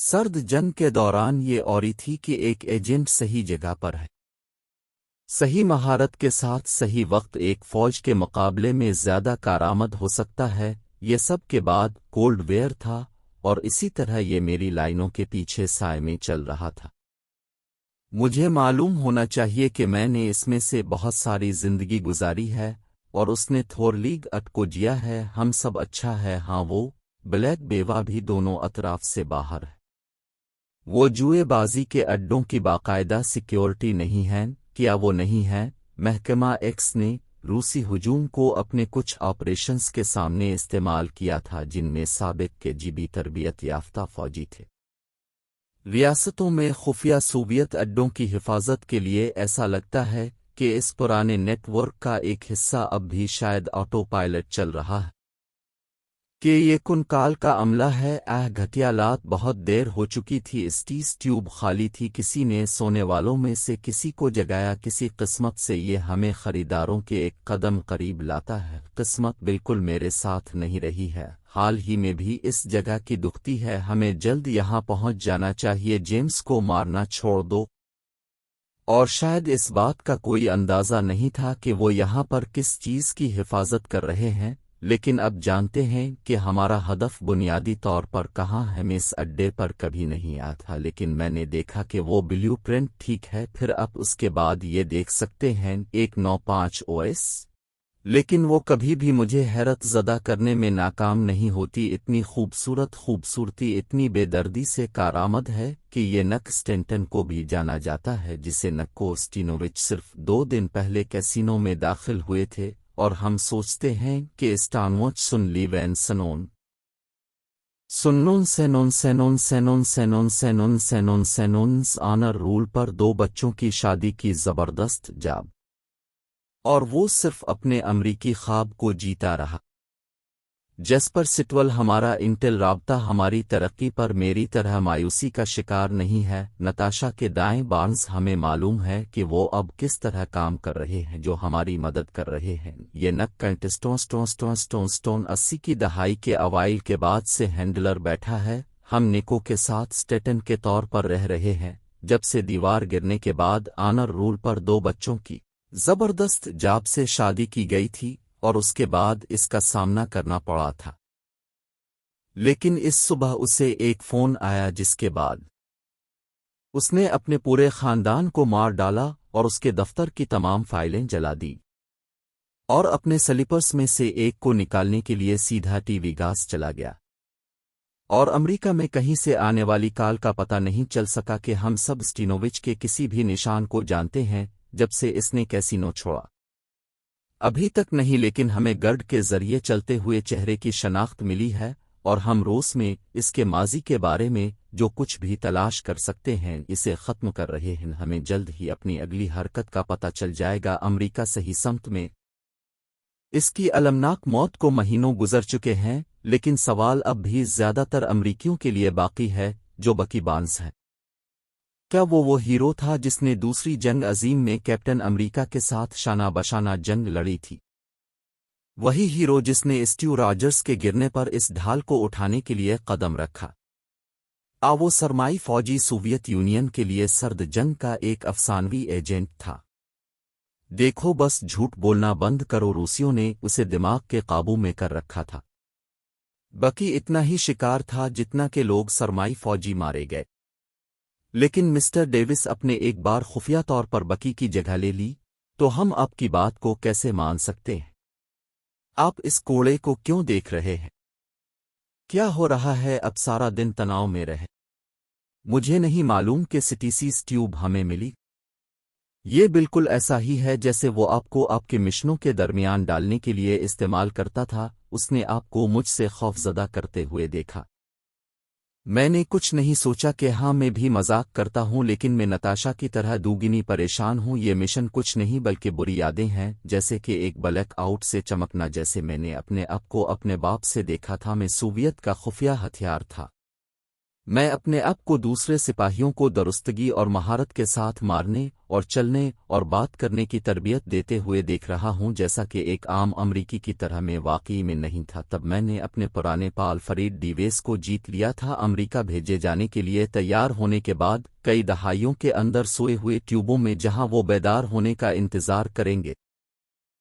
سرد جنگ کے دوران یہ اوری تھی کہ ایک ایجنٹ صحیح جگہ پر ہے، صحیح مہارت کے ساتھ صحیح وقت ایک فوج کے مقابلے میں زیادہ کارآمد ہو سکتا ہے۔ یہ سب کے بعد کولڈ ویئر تھا، اور اسی طرح یہ میری لائنوں کے پیچھے سائے میں چل رہا تھا۔ مجھے معلوم ہونا چاہیے کہ میں نے اس میں سے بہت ساری زندگی گزاری ہے، اور اس نے تھور لیگ اٹ کو جیا ہے۔ ہم سب اچھا ہے، ہاں وہ بلیک بیوہ بھی دونوں اطراف سے باہر ہے۔ وہ جوئے بازی کے اڈوں کی باقاعدہ سیکیورٹی نہیں ہے، کیا وہ نہیں ہے؟ محکمہ ایکس نے روسی ہجوم کو اپنے کچھ آپریشنز کے سامنے استعمال کیا تھا جن میں سابق کے جی تربیت یافتہ فوجی تھے۔ ریاستوں میں خفیہ سوویت اڈوں کی حفاظت کے لیے ایسا لگتا ہے کہ اس پرانے نیٹ ورک کا ایک حصہ اب بھی شاید آٹو پائلٹ چل رہا ہے، کہ یہ کنکال کا عملہ ہے۔ گھٹیالات بہت دیر ہو چکی تھی، اسٹیس ٹیوب خالی تھی، کسی نے سونے والوں میں سے کسی کو جگایا۔ کسی قسمت سے یہ ہمیں خریداروں کے ایک قدم قریب لاتا ہے۔ قسمت بالکل میرے ساتھ نہیں رہی ہے، حال ہی میں بھی اس جگہ کی دکھتی ہے۔ ہمیں جلد یہاں پہنچ جانا چاہیے، جیمز کو مارنا چھوڑ دو۔ اور شاید اس بات کا کوئی اندازہ نہیں تھا کہ وہ یہاں پر کس چیز کی حفاظت کر رہے ہیں، لیکن اب جانتے ہیں کہ ہمارا ہدف بنیادی طور پر کہاں ہے۔ میں اس اڈے پر کبھی نہیں آیا تھا، لیکن میں نے دیکھا کہ وہ بلیو پرنٹ ٹھیک ہے۔ پھر اب اس کے بعد یہ دیکھ سکتے ہیں 195 OS، لیکن وہ کبھی بھی مجھے حیرت زدہ کرنے میں ناکام نہیں ہوتی۔ اتنی خوبصورتی اتنی بے دردی سے کارآمد ہے کہ یہ نک اسٹینٹن کو بھی جانا جاتا ہے، جسے نکو اسٹینووچ صرف 2 دن پہلے کیسینو میں داخل ہوئے تھے، اور ہم سوچتے ہیں کہ اسٹانوچ سن لیوین سنون سینونز آنر رول پر 2 بچوں کی شادی کی زبردست جاب، اور وہ صرف اپنے امریکی خواب کو جیتا رہا۔ جیسپر سٹول ہمارا انٹل رابطہ ہماری ترقی پر میری طرح مایوسی کا شکار نہیں ہے۔ نتاشا کے دائیں بارنز ہمیں معلوم ہے کہ وہ اب کس طرح کام کر رہے ہیں جو ہماری مدد کر رہے ہیں۔ یہ نک کنٹسٹون 80 کی دہائی کے اوائل کے بعد سے ہینڈلر بیٹھا ہے۔ ہم نکو کے ساتھ اسٹیٹن کے طور پر رہ رہے ہیں جب سے دیوار گرنے کے بعد آنر رول پر 2 بچوں کی زبردست جاب سے شادی کی گئی تھی، اور اس کے بعد اس کا سامنا کرنا پڑا تھا۔ لیکن اس صبح اسے ایک فون آیا جس کے بعد اس نے اپنے پورے خاندان کو مار ڈالا اور اس کے دفتر کی تمام فائلیں جلا دی، اور اپنے سلیپرز میں سے ایک کو نکالنے کے لیے سیدھا ٹی وی گاس چلا گیا۔ اور امریکہ میں کہیں سے آنے والی کال کا پتہ نہیں چل سکا کہ ہم سب اسٹینووچ کے کسی بھی نشان کو جانتے ہیں جب سے اس نے کیسینو چھوڑا۔ ابھی تک نہیں، لیکن ہمیں گرڈ کے ذریعے چلتے ہوئے چہرے کی شناخت ملی ہے، اور ہم روس میں اس کے ماضی کے بارے میں جو کچھ بھی تلاش کر سکتے ہیں اسے ختم کر رہے ہیں۔ ہمیں جلد ہی اپنی اگلی حرکت کا پتہ چل جائے گا۔ امریکہ صحیح سمت میں اس کی المناک موت کو مہینوں گزر چکے ہیں، لیکن سوال اب بھی زیادہ تر امریکیوں کے لیے باقی ہے جو بکی بارنز ہے۔ کیا وہ ہیرو تھا جس نے دوسری جنگ عظیم میں کیپٹن امریکہ کے ساتھ شانہ بشانہ جنگ لڑی تھی؟ وہی ہیرو جس نے اسٹیو راجرز کے گرنے پر اس ڈھال کو اٹھانے کے لیے قدم رکھا؟ وہ سرمائی فوجی سوویت یونین کے لیے سرد جنگ کا ایک افسانوی ایجنٹ تھا۔ دیکھو، بس جھوٹ بولنا بند کرو، روسیوں نے اسے دماغ کے قابو میں کر رکھا تھا۔ بکی اتنا ہی شکار تھا جتنا کہ لوگ سرمائی فوجی مارے گئے۔ لیکن مسٹر ڈیوس اپنے ایک بار خفیہ طور پر بکی کی جگہ لے لی، تو ہم آپ کی بات کو کیسے مان سکتے ہیں؟ آپ اس کوڑے کو کیوں دیکھ رہے ہیں؟ کیا ہو رہا ہے؟ اب سارا دن تناؤ میں رہے۔ مجھے نہیں معلوم کہ سٹیسیز ٹیوب ہمیں ملی۔ یہ بالکل ایسا ہی ہے جیسے وہ آپ کو آپ کے مشنوں کے درمیان ڈالنے کے لیے استعمال کرتا تھا۔ اس نے آپ کو مجھ سے خوفزدہ کرتے ہوئے دیکھا۔ میں نے کچھ نہیں سوچا کہ ہاں میں بھی مذاق کرتا ہوں، لیکن میں نتاشا کی طرح دوگنی پریشان ہوں۔ یہ مشن کچھ نہیں بلکہ بری یادیں ہیں، جیسے کہ ایک بلیک آؤٹ سے چمکنا، جیسے میں نے اپنے آپ کو اپنے باپ سے دیکھا تھا۔ میں سوویت کا خفیہ ہتھیار تھا۔ میں اپنے آپ کو دوسرے سپاہیوں کو درستگی اور مہارت کے ساتھ مارنے اور چلنے اور بات کرنے کی تربیت دیتے ہوئے دیکھ رہا ہوں جیسا کہ ایک عام امریکی کی طرح میں واقعی میں نہیں تھا۔ تب میں نے اپنے پرانے پال فرید ڈیویس کو جیت لیا تھا، امریکہ بھیجے جانے کے لیے تیار ہونے کے بعد کئی دہائیوں کے اندر سوئے ہوئے ٹیوبوں میں جہاں وہ بیدار ہونے کا انتظار کریں گے۔